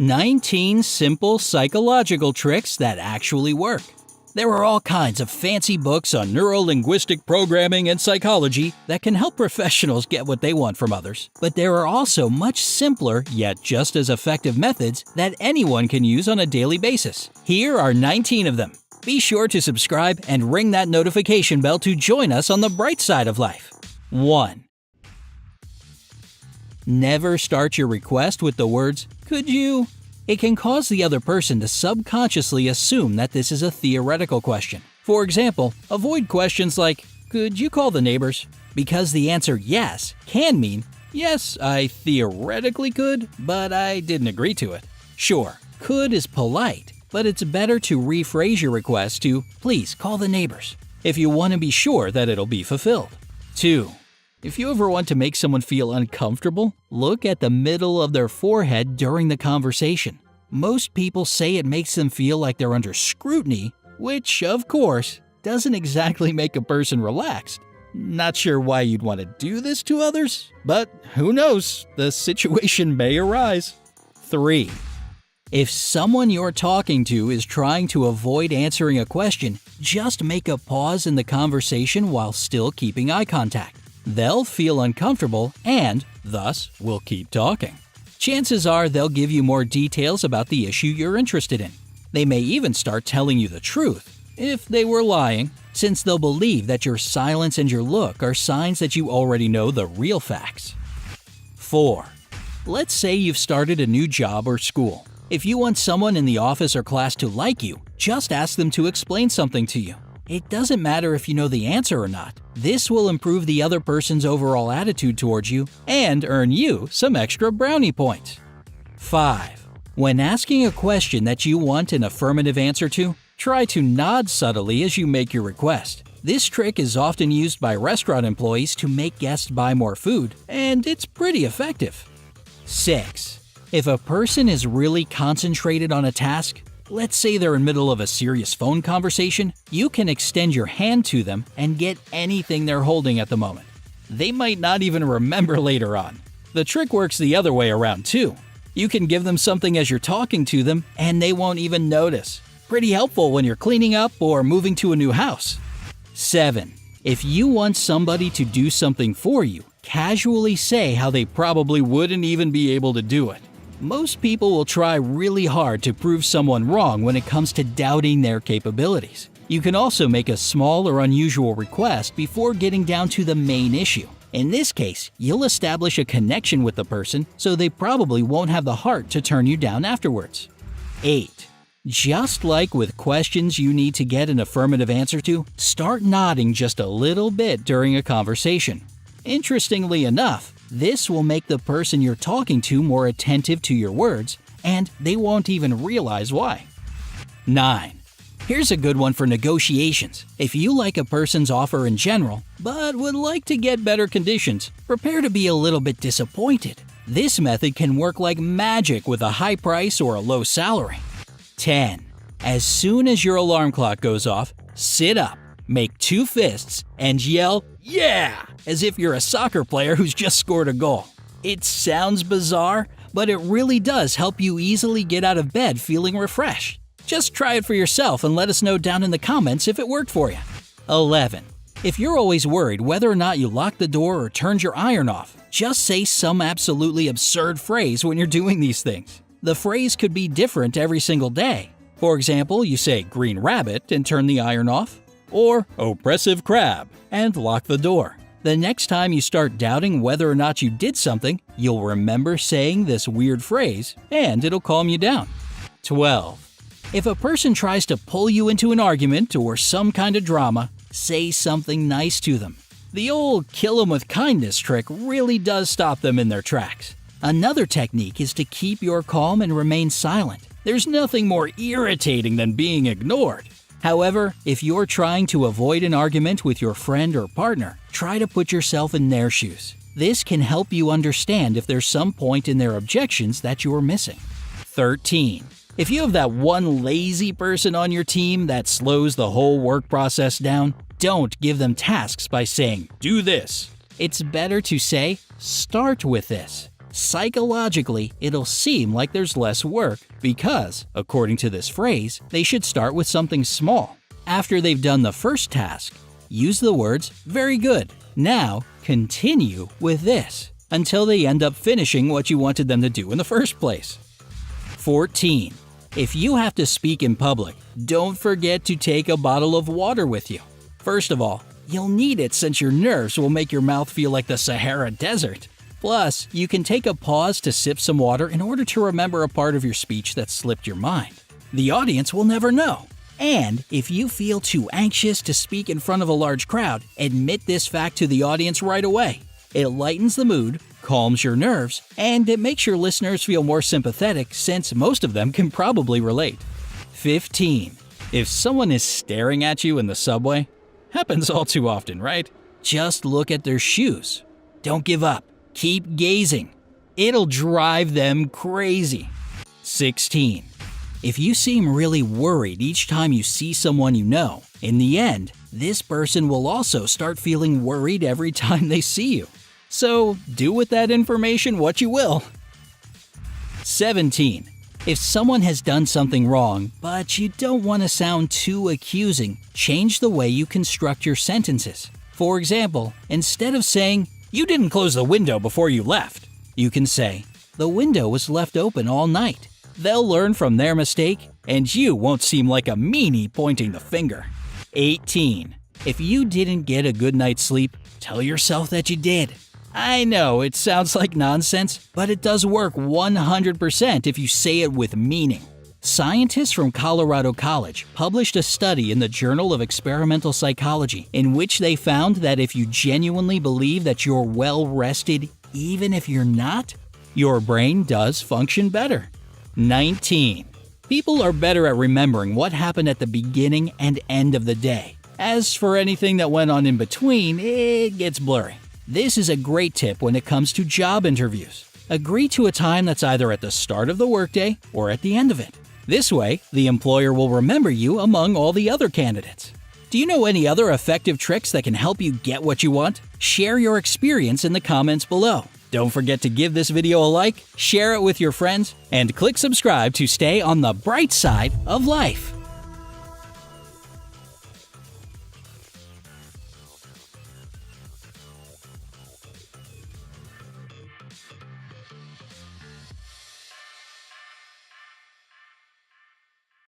19 simple psychological tricks that actually work. There are all kinds of fancy books on neuro-linguistic programming and psychology that can help professionals get what they want from others. But there are also much simpler, yet just as effective methods that anyone can use on a daily basis. Here are 19 of them. Be sure to subscribe and ring that notification bell to join us on the bright side of life. 1. Never start your request with the words, "Could you?" It can cause the other person to subconsciously assume that this is a theoretical question. For example, avoid questions like, "Could you call the neighbors?" Because the answer yes can mean, "Yes, I theoretically could, but I didn't agree to it." Sure, could is polite, but it's better to rephrase your request to, "Please call the neighbors," if you want to be sure that it'll be fulfilled. 2. If you ever want to make someone feel uncomfortable, look at the middle of their forehead during the conversation. Most people say it makes them feel like they're under scrutiny, which, of course, doesn't exactly make a person relaxed. Not sure why you'd want to do this to others, but who knows, the situation may arise. 3. If someone you're talking to is trying to avoid answering a question, just make a pause in the conversation while still keeping eye contact. They'll feel uncomfortable and, thus, will keep talking. Chances are they'll give you more details about the issue you're interested in. They may even start telling you the truth, if they were lying, since they'll believe that your silence and your look are signs that you already know the real facts. 4. Let's say you've started a new job or school. If you want someone in the office or class to like you, just ask them to explain something to you. It doesn't matter if you know the answer or not. This will improve the other person's overall attitude towards you and earn you some extra brownie points. 5. When asking a question that you want an affirmative answer to, try to nod subtly as you make your request. This trick is often used by restaurant employees to make guests buy more food, and it's pretty effective. 6. If a person is really concentrated on a task, let's say they're in the middle of a serious phone conversation, you can extend your hand to them and get anything they're holding at the moment. They might not even remember later on. The trick works the other way around too. You can give them something as you're talking to them and they won't even notice. Pretty helpful when you're cleaning up or moving to a new house. 7. If you want somebody to do something for you, casually say how they probably wouldn't even be able to do it. Most people will try really hard to prove someone wrong when it comes to doubting their capabilities. You can also make a small or unusual request before getting down to the main issue. In this case, you'll establish a connection with the person, so they probably won't have the heart to turn you down afterwards. 8. Just like with questions you need to get an affirmative answer to, start nodding just a little bit during a conversation. Interestingly enough, this will make the person you're talking to more attentive to your words, and they won't even realize why. 9. Here's a good one for negotiations. If you like a person's offer in general, but would like to get better conditions, prepare to be a little bit disappointed. This method can work like magic with a high price or a low salary. 10. As soon as your alarm clock goes off, sit up, make 2 fists, and yell, "Yeah!" as if you're a soccer player who's just scored a goal. It sounds bizarre, but it really does help you easily get out of bed feeling refreshed. Just try it for yourself and let us know down in the comments if it worked for you. 11. If you're always worried whether or not you locked the door or turned your iron off, just say some absolutely absurd phrase when you're doing these things. The phrase could be different every single day. For example, you say "green rabbit" and turn the iron off, or "oppressive crab" and lock the door. The next time you start doubting whether or not you did something, you'll remember saying this weird phrase, and it'll calm you down. 12. If a person tries to pull you into an argument or some kind of drama, say something nice to them. The old "kill them with kindness" trick really does stop them in their tracks. Another technique is to keep your calm and remain silent. There's nothing more irritating than being ignored. However, if you're trying to avoid an argument with your friend or partner, try to put yourself in their shoes. This can help you understand if there's some point in their objections that you're missing. 13. If you have that one lazy person on your team that slows the whole work process down, don't give them tasks by saying, "Do this." It's better to say, "Start with this." Psychologically, it'll seem like there's less work because, according to this phrase, they should start with something small. After they've done the first task, use the words, "Very good. Now, continue with this," until they end up finishing what you wanted them to do in the first place. 14. If you have to speak in public, don't forget to take a bottle of water with you. First of all, you'll need it since your nerves will make your mouth feel like the Sahara Desert. Plus, you can take a pause to sip some water in order to remember a part of your speech that slipped your mind. The audience will never know. And if you feel too anxious to speak in front of a large crowd, admit this fact to the audience right away. It lightens the mood, calms your nerves, and it makes your listeners feel more sympathetic since most of them can probably relate. 15. If someone is staring at you in the subway, happens all too often, right? Just look at their shoes. Don't give up. Keep gazing. It'll drive them crazy. 16. If you seem really worried each time you see someone you know, in the end, this person will also start feeling worried every time they see you. So, do with that information what you will. 17. If someone has done something wrong, but you don't want to sound too accusing, change the way you construct your sentences. For example, instead of saying, "You didn't close the window before you left," you can say, "The window was left open all night." They'll learn from their mistake, and you won't seem like a meanie pointing the finger. 18. If you didn't get a good night's sleep, tell yourself that you did. I know it sounds like nonsense, but it does work 100% if you say it with meaning. Scientists from Colorado College published a study in the Journal of Experimental Psychology in which they found that if you genuinely believe that you're well rested, even if you're not, your brain does function better. 19. People are better at remembering what happened at the beginning and end of the day. As for anything that went on in between, it gets blurry. This is a great tip when it comes to job interviews. Agree to a time that's either at the start of the workday or at the end of it. This way, the employer will remember you among all the other candidates. Do you know any other effective tricks that can help you get what you want? Share your experience in the comments below. Don't forget to give this video a like, share it with your friends, and click subscribe to stay on the bright side of life.